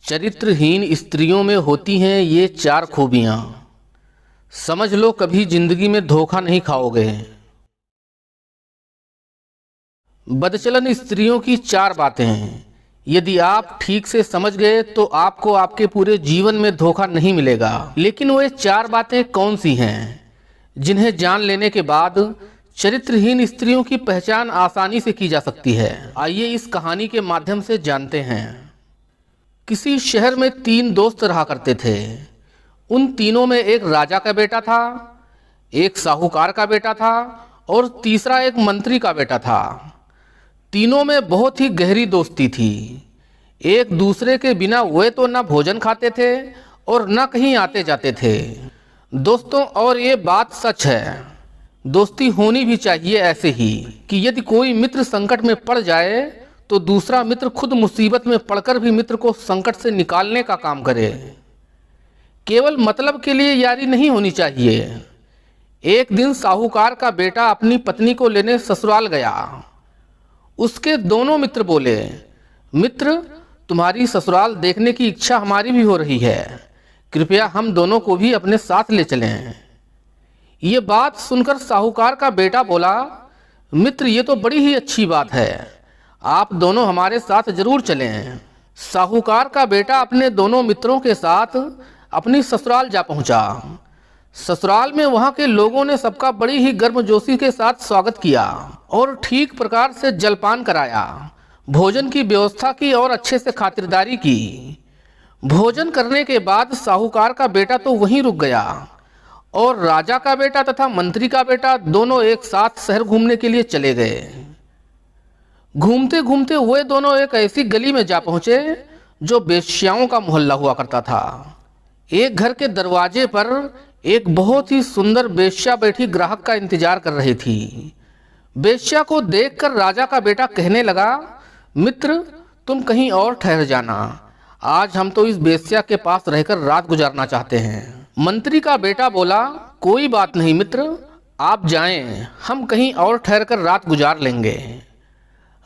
चरित्रहीन स्त्रियों में होती हैं ये 4 खूबियाँ। समझ लो कभी जिंदगी में धोखा नहीं खाओगे। बदचलन स्त्रियों की 4 बातें हैं। यदि आप ठीक से समझ गए तो आपको आपके पूरे जीवन में धोखा नहीं मिलेगा। लेकिन वो 4 बातें कौन सी हैं जिन्हें जान लेने के बाद चरित्रहीन स्त्रियों की पहचान आसानी से की जा सकती है? आइए इस कहानी के माध्यम से जानते हैं। किसी शहर में 3 दोस्त रहा करते थे। उन तीनों में एक राजा का बेटा था, एक साहूकार का बेटा था और तीसरा एक मंत्री का बेटा था। तीनों में बहुत ही गहरी दोस्ती थी। एक दूसरे के बिना वे तो न भोजन खाते थे और न कहीं आते जाते थे। दोस्तों, और ये बात सच है, दोस्ती होनी भी चाहिए ऐसे ही कि यदि कोई मित्र संकट में पड़ जाए तो दूसरा मित्र खुद मुसीबत में पड़कर भी मित्र को संकट से निकालने का काम करे। केवल मतलब के लिए यारी नहीं होनी चाहिए। एक दिन साहूकार का बेटा अपनी पत्नी को लेने ससुराल गया। उसके दोनों मित्र बोले, मित्र, तुम्हारी ससुराल देखने की इच्छा हमारी भी हो रही है, कृपया हम दोनों को भी अपने साथ ले चलें। ये बात सुनकर साहूकार का बेटा बोला, मित्र, ये तो बड़ी ही अच्छी बात है, आप दोनों हमारे साथ जरूर चलें। साहूकार का बेटा अपने दोनों मित्रों के साथ अपनी ससुराल जा पहुंचा। ससुराल में वहां के लोगों ने सबका बड़ी ही गर्मजोशी के साथ स्वागत किया और ठीक प्रकार से जलपान कराया, भोजन की व्यवस्था की और अच्छे से खातिरदारी की। भोजन करने के बाद साहूकार का बेटा तो वहीं रुक गया और राजा का बेटा तथा मंत्री का बेटा दोनों एक साथ शहर घूमने के लिए चले गए। घूमते घूमते वे दोनों एक ऐसी गली में जा पहुंचे जो वेश्याओं का मोहल्ला हुआ करता था। एक घर के दरवाजे पर एक बहुत ही सुंदर वेश्या बैठी ग्राहक का इंतजार कर रही थी। वेश्या को देखकर राजा का बेटा कहने लगा, मित्र, तुम कहीं और ठहर जाना, आज हम तो इस वेश्या के पास रहकर रात गुजारना चाहते हैं। मंत्री का बेटा बोला, कोई बात नहीं मित्र, आप जाएं, हम कहीं और ठहरकर रात गुजार लेंगे।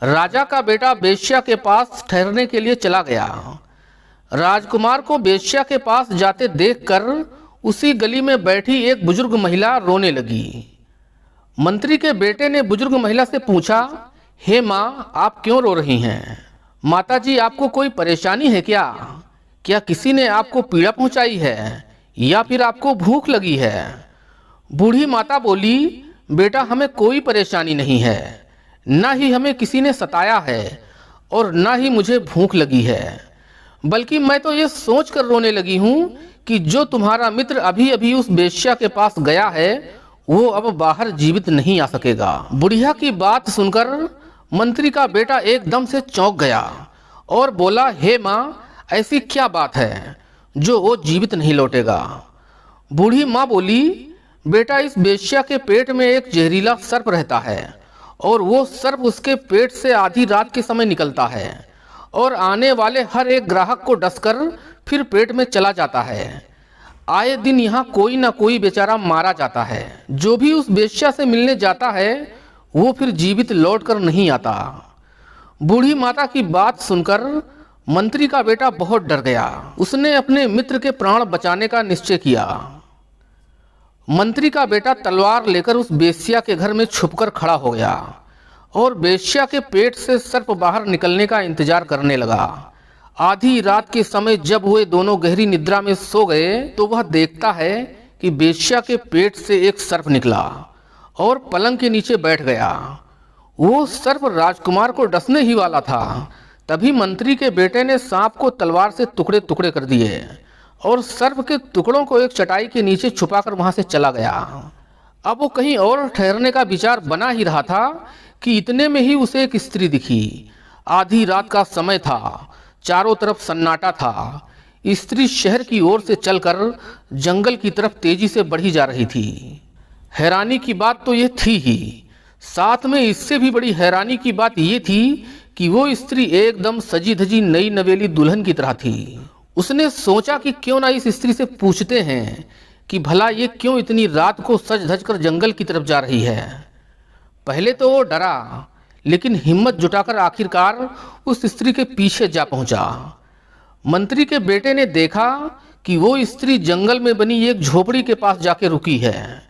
राजा का बेटा वेश्या के पास ठहरने के लिए चला गया। राजकुमार को वेश्या के पास जाते देखकर उसी गली में बैठी एक बुजुर्ग महिला रोने लगी। मंत्री के बेटे ने बुजुर्ग महिला से पूछा, हे माँ, आप क्यों रो रही हैं? माताजी, आपको कोई परेशानी है क्या? क्या किसी ने आपको पीड़ा पहुंचाई है या फिर आपको भूख लगी है? बूढ़ी माता बोली, बेटा, हमें कोई परेशानी नहीं है, न ही हमें किसी ने सताया है और न ही मुझे भूख लगी है, बल्कि मैं तो ये सोचकर रोने लगी हूँ कि जो तुम्हारा मित्र अभी अभी उस वेश्या के पास गया है वो अब बाहर जीवित नहीं आ सकेगा। बुढ़िया की बात सुनकर मंत्री का बेटा एकदम से चौंक गया और बोला, हे माँ, ऐसी क्या बात है जो वो जीवित नहीं लौटेगा? बूढ़ी माँ बोली, बेटा, इस वेश्या के पेट में एक जहरीला सर्प रहता है और वो सर्प उसके पेट से आधी रात के समय निकलता है और आने वाले हर एक ग्राहक को डसकर फिर पेट में चला जाता है। आए दिन यहाँ कोई ना कोई बेचारा मारा जाता है। जो भी उस वेश्या से मिलने जाता है वो फिर जीवित लौटकर नहीं आता। बूढ़ी माता की बात सुनकर मंत्री का बेटा बहुत डर गया। उसने अपने मित्र के प्राण बचाने का निश्चय किया। मंत्री का बेटा तलवार लेकर उस वेश्या के घर में छुपकर खड़ा हो गया और वेश्या के पेट से सर्प बाहर निकलने का इंतजार करने लगा। आधी रात के समय जब वे दोनों गहरी निद्रा में सो गए तो वह देखता है कि वेश्या के पेट से एक सर्प निकला और पलंग के नीचे बैठ गया। वो सर्प राजकुमार को डसने ही वाला था। तभी मंत्री के बेटे ने सांप को तलवार से टुकड़े टुकड़े कर दिए और सर्प के टुकड़ों को एक चटाई के नीचे छुपाकर वहां से चला गया। अब वो कहीं और ठहरने का विचार बना ही रहा था कि इतने में ही उसे एक स्त्री दिखी। आधी रात का समय था, चारों तरफ सन्नाटा था। स्त्री शहर की ओर से चलकर जंगल की तरफ तेजी से बढ़ी जा रही थी। हैरानी की बात तो ये थी ही, साथ में इससे भी बड़ी हैरानी की बात ये थी कि वो स्त्री एकदम सजी धजी नई नवेली दुल्हन की तरह थी। उसने सोचा कि क्यों ना इस स्त्री से पूछते हैं कि भला ये क्यों इतनी रात को सज धज कर जंगल की तरफ जा रही है। पहले तो वो डरा, लेकिन हिम्मत जुटाकर आखिरकार उस स्त्री के पीछे जा पहुंचा। मंत्री के बेटे ने देखा कि वो स्त्री जंगल में बनी एक झोपड़ी के पास जाके रुकी है।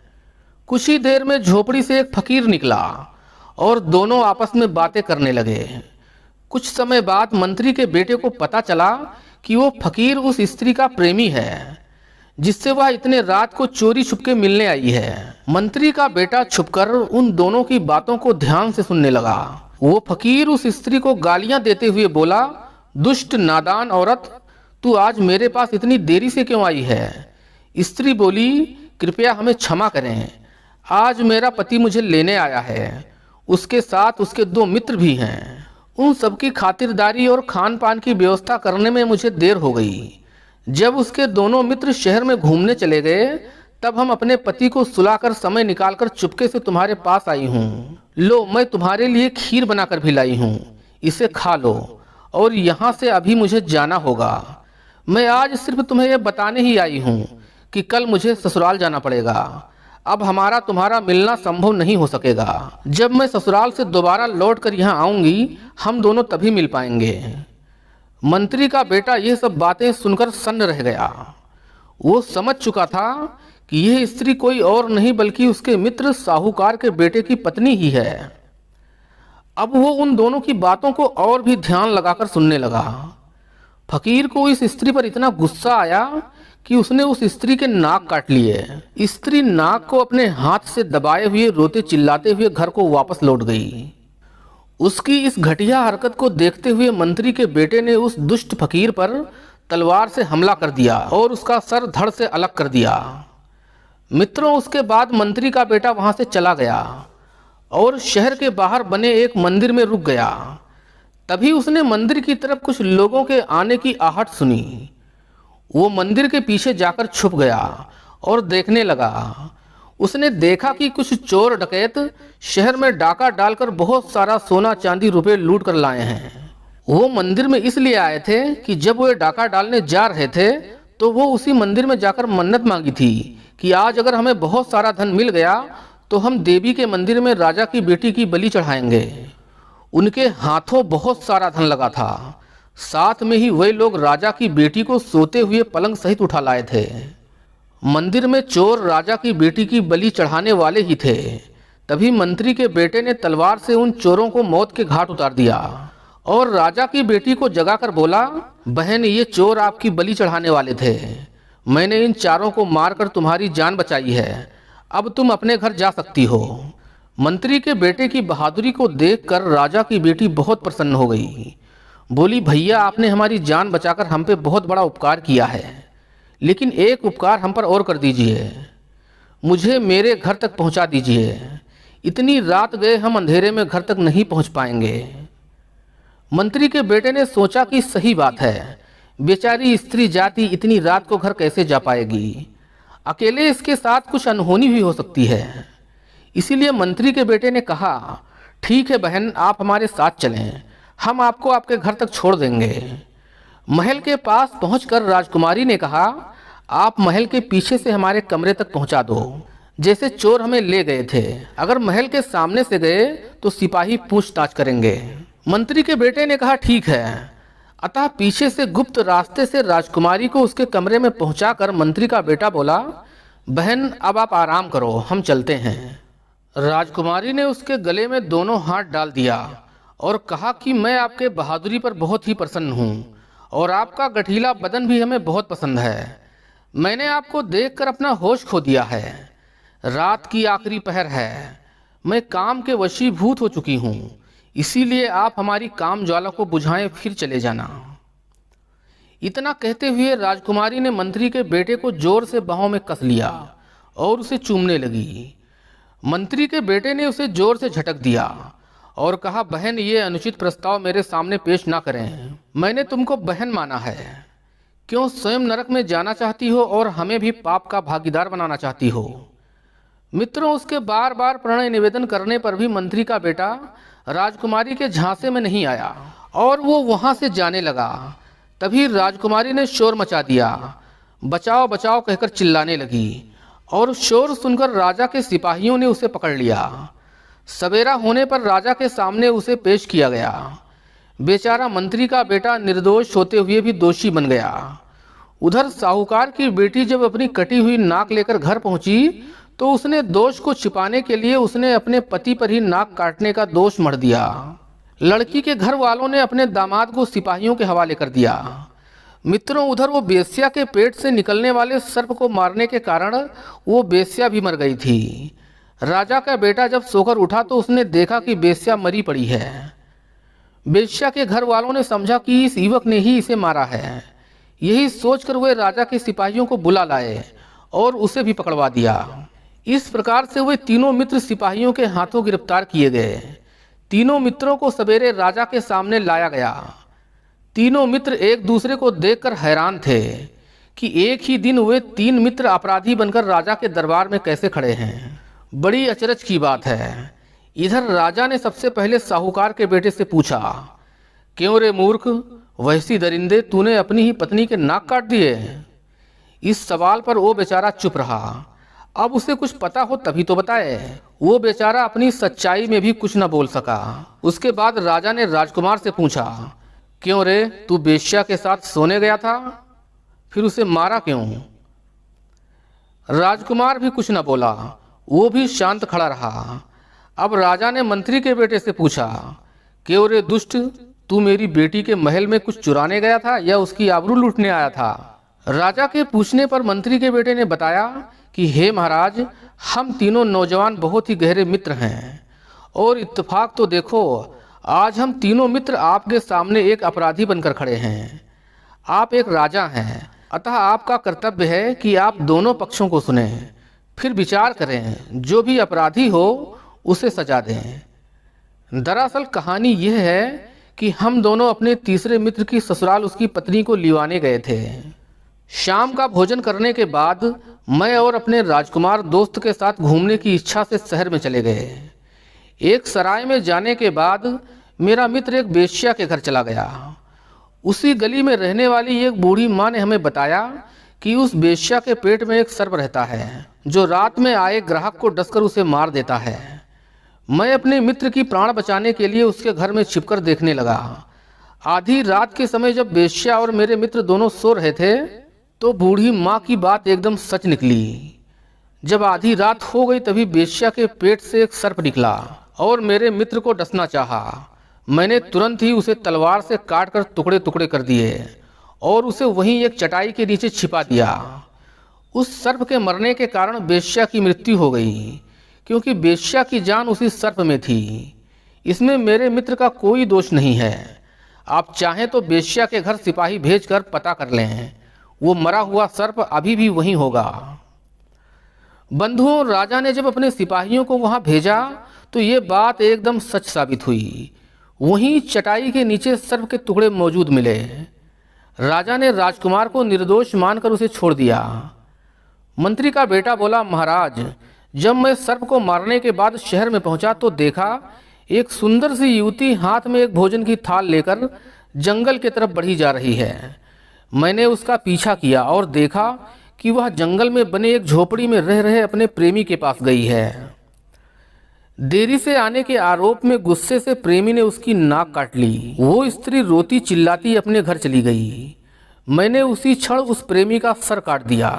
कुछ ही देर में झोपड़ी से एक फकीर निकला और दोनों आपस में बातें करने लगे। कुछ समय बाद मंत्री के बेटे को पता चला कि वो फकीर उस स्त्री का प्रेमी है जिससे वह इतने रात को चोरी छुपके मिलने आई है। मंत्री का बेटा छुपकर उन दोनों की बातों को ध्यान से सुनने लगा। वो फकीर उस स्त्री को गालियां देते हुए बोला, दुष्ट नादान औरत, तू आज मेरे पास इतनी देरी से क्यों आई है? स्त्री बोली, कृपया हमें क्षमा करें, आज मेरा पति मुझे लेने आया है, उसके साथ उसके 2 मित्र भी हैं। उन सबकी खातिरदारी और खान पान की व्यवस्था करने में मुझे देर हो गई। जब उसके दोनों मित्र शहर में घूमने चले गए तब हम अपने पति को सुलाकर समय निकालकर चुपके से तुम्हारे पास आई हूँ। लो, मैं तुम्हारे लिए खीर बनाकर भी लाई हूँ, इसे खा लो और यहाँ से अभी मुझे जाना होगा। मैं आज सिर्फ तुम्हें यह बताने ही आई हूँ कि कल मुझे ससुराल जाना पड़ेगा। अब हमारा तुम्हारा मिलना संभव नहीं हो सकेगा। जब मैं ससुराल से दोबारा लौट कर यहाँ आऊँगी हम दोनों तभी मिल पाएंगे। मंत्री का बेटा यह सब बातें सुनकर सन्न रह गया। वो समझ चुका था कि यह स्त्री कोई और नहीं बल्कि उसके मित्र साहूकार के बेटे की पत्नी ही है। अब वो उन दोनों की बातों को और भी ध्यान लगाकर सुनने लगा। फकीर को इस स्त्री पर इतना गुस्सा आया कि उसने उस स्त्री के नाक काट लिए। स्त्री नाक को अपने हाथ से दबाए हुए रोते चिल्लाते हुए घर को वापस लौट गई। उसकी इस घटिया हरकत को देखते हुए मंत्री के बेटे ने उस दुष्ट फकीर पर तलवार से हमला कर दिया और उसका सर धड़ से अलग कर दिया। मित्रों, उसके बाद मंत्री का बेटा वहां से चला गया और शहर के बाहर बने एक मंदिर में रुक गया। तभी उसने मंदिर की तरफ कुछ लोगों के आने की आहट सुनी। वो मंदिर के पीछे जाकर छुप गया और देखने लगा। उसने देखा कि कुछ चोर डकैत शहर में डाका डालकर बहुत सारा सोना चांदी रुपए लूट कर लाए हैं। वो मंदिर में इसलिए आए थे कि जब वो डाका डालने जा रहे थे तो वो उसी मंदिर में जाकर मन्नत मांगी थी कि आज अगर हमें बहुत सारा धन मिल गया तो हम देवी के मंदिर में राजा की बेटी की बलि चढ़ाएंगे। उनके हाथों बहुत सारा धन लगा था। साथ में ही वे लोग राजा की बेटी को सोते हुए पलंग सहित उठा लाए थे। मंदिर में चोर राजा की बेटी की बलि चढ़ाने वाले ही थे। तभी मंत्री के बेटे ने तलवार से उन चोरों को मौत के घाट उतार दिया और राजा की बेटी को जगाकर बोला, बहन, ये चोर आपकी बलि चढ़ाने वाले थे। मैंने इन चारों को मारकर तुम्हारी जान बचाई है। अब तुम अपने घर जा सकती हो। मंत्री के बेटे की बहादुरी को देखकर राजा की बेटी बहुत प्रसन्न हो गई। बोली, भैया, आपने हमारी जान बचाकर हम पे बहुत बड़ा उपकार किया है, लेकिन एक उपकार हम पर और कर दीजिए। मुझे मेरे घर तक पहुंचा दीजिए। इतनी रात गए हम अंधेरे में घर तक नहीं पहुंच पाएंगे। मंत्री के बेटे ने सोचा कि सही बात है, बेचारी स्त्री जाति इतनी रात को घर कैसे जा पाएगी। अकेले इसके साथ कुछ अनहोनी भी हो सकती है। इसीलिए मंत्री के बेटे ने कहा, ठीक है बहन, आप हमारे साथ चलें, हम आपको आपके घर तक छोड़ देंगे। महल के पास पहुंचकर राजकुमारी ने कहा, आप महल के पीछे से हमारे कमरे तक पहुंचा दो, जैसे चोर हमें ले गए थे। अगर महल के सामने से गए तो सिपाही पूछताछ करेंगे। मंत्री के बेटे ने कहा, ठीक है। अतः पीछे से गुप्त रास्ते से राजकुमारी को उसके कमरे में पहुंचाकर मंत्री का बेटा बोला, बहन, अब आप आराम करो, हम चलते हैं। राजकुमारी ने उसके गले में दोनों हाथ डाल दिया और कहा कि मैं आपके बहादुरी पर बहुत ही प्रसन्न हूँ और आपका गठीला बदन भी हमें बहुत पसंद है। मैंने आपको देखकर अपना होश खो दिया है। रात की आखिरी पहर है, मैं काम के वशीभूत हो चुकी हूँ, इसीलिए आप हमारी काम ज्वाला को बुझाएं, फिर चले जाना। इतना कहते हुए राजकुमारी ने मंत्री के बेटे को जोर से बाहों में कस लिया और उसे चूमने लगी। मंत्री के बेटे ने उसे जोर से झटक दिया और कहा, बहन, ये अनुचित प्रस्ताव मेरे सामने पेश ना करें। मैंने तुमको बहन माना है। क्यों स्वयं नरक में जाना चाहती हो और हमें भी पाप का भागीदार बनाना चाहती हो? मित्रों, उसके बार बार प्रणय निवेदन करने पर भी मंत्री का बेटा राजकुमारी के झांसे में नहीं आया और वो वहां से जाने लगा। तभी राजकुमारी ने शोर मचा दिया, बचाओ बचाओ कहकर चिल्लाने लगी और शोर सुनकर राजा के सिपाहियों ने उसे पकड़ लिया। सवेरा होने पर राजा के सामने उसे पेश किया गया। बेचारा मंत्री का बेटा निर्दोष होते हुए भी दोषी बन गया। उधर साहूकार की बेटी जब अपनी कटी हुई नाक लेकर घर पहुंची तो उसने दोष को छिपाने के लिए उसने अपने पति पर ही नाक काटने का दोष मढ़ दिया। लड़की के घर वालों ने अपने दामाद को सिपाहियों के हवाले कर दिया। मित्रों, उधर वो बेश्या के पेट से निकलने वाले सर्प को मारने के कारण वो बेश्या भी मर गई थी। राजा का बेटा जब सोकर उठा तो उसने देखा कि बेश्या मरी पड़ी है। बेश्या के घर वालों ने समझा कि इस युवक ने ही इसे मारा है। यही सोचकर वे राजा के सिपाहियों को बुला लाए और उसे भी पकड़वा दिया। इस प्रकार से वे तीनों मित्र सिपाहियों के हाथों गिरफ्तार किए गए। तीनों मित्रों को सवेरे राजा के सामने लाया गया। तीनों मित्र एक दूसरे को देखकर हैरान थे कि एक ही दिन वे तीन मित्र अपराधी बनकर राजा के दरबार में कैसे खड़े हैं। बड़ी अचरज की बात है। इधर राजा ने सबसे पहले साहूकार के बेटे से पूछा, क्यों रे मूर्ख, वैसी दरिंदे, तूने अपनी ही पत्नी के नाक काट दिए? इस सवाल पर वो बेचारा चुप रहा। अब उसे कुछ पता हो तभी तो बताए। वो बेचारा अपनी सच्चाई में भी कुछ न बोल सका। उसके बाद राजा ने राजकुमार से पूछा, क्यों रे, तू बेश्या के साथ सोने गया था, फिर उसे मारा क्यों? राजकुमार भी कुछ न बोला, वो भी शांत खड़ा रहा। अब राजा ने मंत्री के बेटे से पूछा, क्यों रे दुष्ट, तू मेरी बेटी के महल में कुछ चुराने गया था या उसकी आबरू लूटने आया था? राजा के पूछने पर मंत्री के बेटे ने बताया कि हे महाराज, हम तीनों नौजवान बहुत ही गहरे मित्र हैं और इत्तेफाक तो देखो, आज हम तीनों मित्र आपके सामने एक अपराधी बनकर खड़े हैं। आप एक राजा हैं, अतः आपका कर्तव्य है कि आप दोनों पक्षों को सुनें, फिर विचार करें, जो भी अपराधी हो उसे सजा दें। दरअसल कहानी यह है कि हम दोनों अपने तीसरे मित्र की ससुराल उसकी पत्नी को लिवाने गए थे। शाम का भोजन करने के बाद मैं और अपने राजकुमार दोस्त के साथ घूमने की इच्छा से शहर में चले गए। एक सराय में जाने के बाद मेरा मित्र एक बेश्या के घर चला गया। उसी गली में रहने वाली एक बूढ़ी माँ ने हमें बताया कि उस बेश्या के पेट में एक सर्प रहता है जो रात में आए ग्राहक को डसकर उसे मार देता है। मैं अपने मित्र की प्राण बचाने के लिए उसके घर में छिपकर देखने लगा। आधी रात के समय जब बेश्या और मेरे मित्र दोनों सो रहे थे तो बूढ़ी माँ की बात एकदम सच निकली। जब आधी रात हो गई तभी बेश्या के पेट से एक सर्प निकला और मेरे मित्र को डसना चाहा। मैंने तुरंत ही उसे तलवार से काटकर टुकड़े टुकड़े कर दिए और उसे वहीं एक चटाई के नीचे छिपा दिया। उस सर्प के मरने के कारण बेश्या की मृत्यु हो गई, क्योंकि बेश्या की जान उसी सर्प में थी। इसमें मेरे मित्र का कोई दोष नहीं है। आप चाहें तो बेश्या के घर सिपाही भेजकर पता कर लें, वो मरा हुआ सर्प अभी भी वहीं होगा। बंधुओं, राजा ने जब अपने सिपाहियों को वहां भेजा तो ये बात एकदम सच साबित हुई। वहीं चटाई के नीचे सर्प के टुकड़े मौजूद मिले। राजा ने राजकुमार को निर्दोष मानकर उसे छोड़ दिया। मंत्री का बेटा बोला, महाराज, जब मैं सर्प को मारने के बाद शहर में पहुंचा तो देखा एक सुंदर सी युवती हाथ में एक भोजन की थाल लेकर जंगल की तरफ बढ़ी जा रही है। मैंने उसका पीछा किया और देखा कि वह जंगल में बने एक झोपड़ी में रह रहे अपने प्रेमी के पास गई है। देरी से आने के आरोप में गुस्से से प्रेमी ने उसकी नाक काट ली। वो स्त्री रोती चिल्लाती अपने घर चली गई। मैंने उसी क्षण उस प्रेमी का सर काट दिया।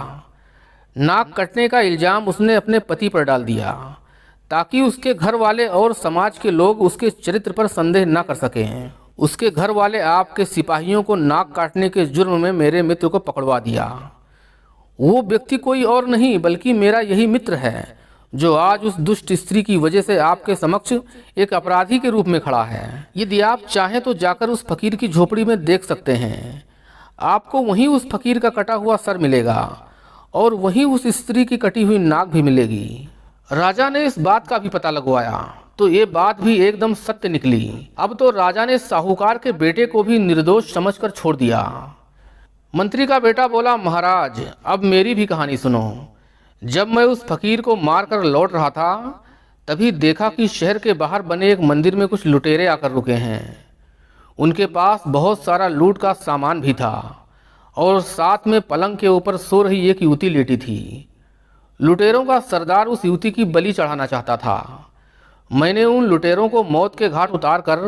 नाक कटने का इल्जाम उसने अपने पति पर डाल दिया ताकि उसके घर वाले और समाज के लोग उसके चरित्र पर संदेह न कर सकें। उसके घर वाले आपके सिपाहियों को नाक काटने के जुर्म में मेरे मित्र को पकड़वा दिया। वो व्यक्ति कोई और नहीं बल्कि मेरा यही मित्र है जो आज उस दुष्ट स्त्री की वजह से आपके समक्ष एक अपराधी के रूप में खड़ा है। यदि आप चाहें तो जाकर उस फकीर की झोपड़ी में देख सकते हैं। आपको वहीं उस फकीर का कटा हुआ सर मिलेगा और वहीं उस स्त्री की कटी हुई नाक भी मिलेगी। राजा ने इस बात का भी पता लगवाया तो ये बात भी एकदम सत्य निकली। अब तो राजा ने साहूकार के बेटे को भी निर्दोष समझकर छोड़ दिया। मंत्री का बेटा बोला, महाराज, अब मेरी भी कहानी सुनो। जब मैं उस फकीर को मारकर लौट रहा था तभी देखा कि शहर के बाहर बने एक मंदिर में कुछ लुटेरे आकर रुके हैं। उनके पास बहुत सारा लूट का सामान भी था और साथ में पलंग के ऊपर सो रही एक युवती लेटी थी। लुटेरों का सरदार उस युवती की बलि चढ़ाना चाहता था। मैंने उन लुटेरों को मौत के घाट उतार कर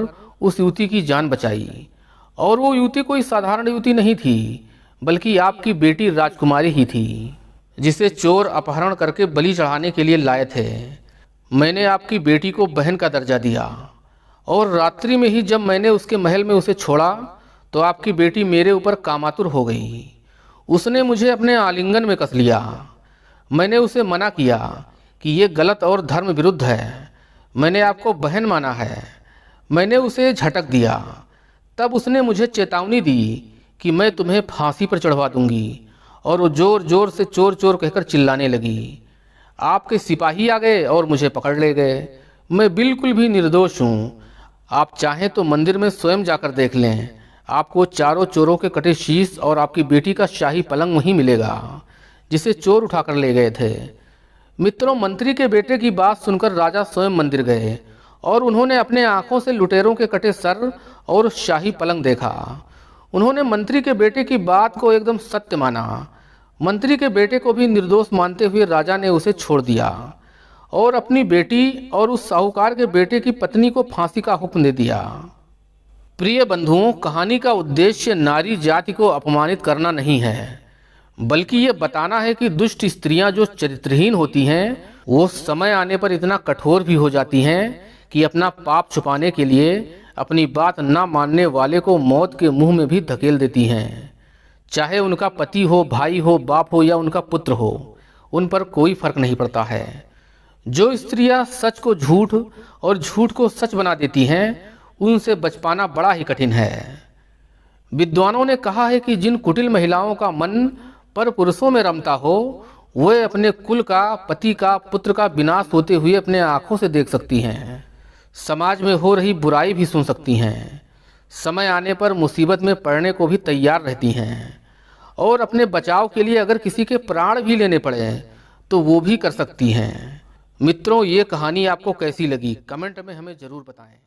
उस युवती की जान बचाई। और वो युवती कोई साधारण युवती नहीं थी, बल्कि आपकी बेटी राजकुमारी ही थी, जिसे चोर अपहरण करके बलि चढ़ाने के लिए लाए थे। मैंने आपकी बेटी को बहन का दर्जा दिया, और रात्रि में ही जब मैंने उसके महल में उसे छोड़ा तो आपकी बेटी मेरे ऊपर कामातुर हो गई। उसने मुझे अपने आलिंगन में कस लिया। मैंने उसे मना किया कि ये गलत और धर्म विरुद्ध है। मैंने आपको बहन माना है। मैंने उसे झटक दिया। तब उसने मुझे चेतावनी दी कि मैं तुम्हें फांसी पर चढ़वा दूंगी, और वो जोर जोर से चोर चोर कहकर चिल्लाने लगी। आपके सिपाही आ गए और मुझे पकड़ ले गए। मैं बिल्कुल भी निर्दोष हूँ। आप चाहें तो मंदिर में स्वयं जाकर देख लें। आपको चारों चोरों के कटे शीश और आपकी बेटी का शाही पलंग वहीं मिलेगा, जिसे चोर उठाकर ले गए थे। मित्रों, मंत्री के बेटे की बात सुनकर राजा स्वयं मंदिर गए, और उन्होंने अपने आंखों से लुटेरों के कटे सर और शाही पलंग देखा। उन्होंने मंत्री के बेटे की बात को एकदम सत्य माना। मंत्री के बेटे को भी निर्दोष मानते हुए राजा ने उसे छोड़ दिया, और अपनी बेटी और उस साहूकार के बेटे की पत्नी को फांसी का हुक्म दे दिया। प्रिय बंधुओं, कहानी का उद्देश्य नारी जाति को अपमानित करना नहीं है, बल्कि ये बताना है कि दुष्ट स्त्रियां जो चरित्रहीन होती हैं, वो समय आने पर इतना कठोर भी हो जाती हैं कि अपना पाप छुपाने के लिए अपनी बात ना मानने वाले को मौत के मुंह में भी धकेल देती हैं। चाहे उनका पति हो, भाई हो, बाप हो या उनका पुत्र हो, उन पर कोई फर्क नहीं पड़ता है। जो स्त्रियां सच को झूठ और झूठ को सच बना देती हैं, उनसे बच पाना बड़ा ही कठिन है। विद्वानों ने कहा है कि जिन कुटिल महिलाओं का मन पर पुरुषों में रमता हो, वे अपने कुल का, पति का, पुत्र का विनाश होते हुए अपने आंखों से देख सकती हैं। समाज में हो रही बुराई भी सुन सकती हैं। समय आने पर मुसीबत में पड़ने को भी तैयार रहती हैं, और अपने बचाव के लिए अगर किसी के प्राण भी लेने पड़े तो वो भी कर सकती हैं। मित्रों, ये कहानी आपको कैसी लगी, कमेंट में हमें ज़रूर बताएं।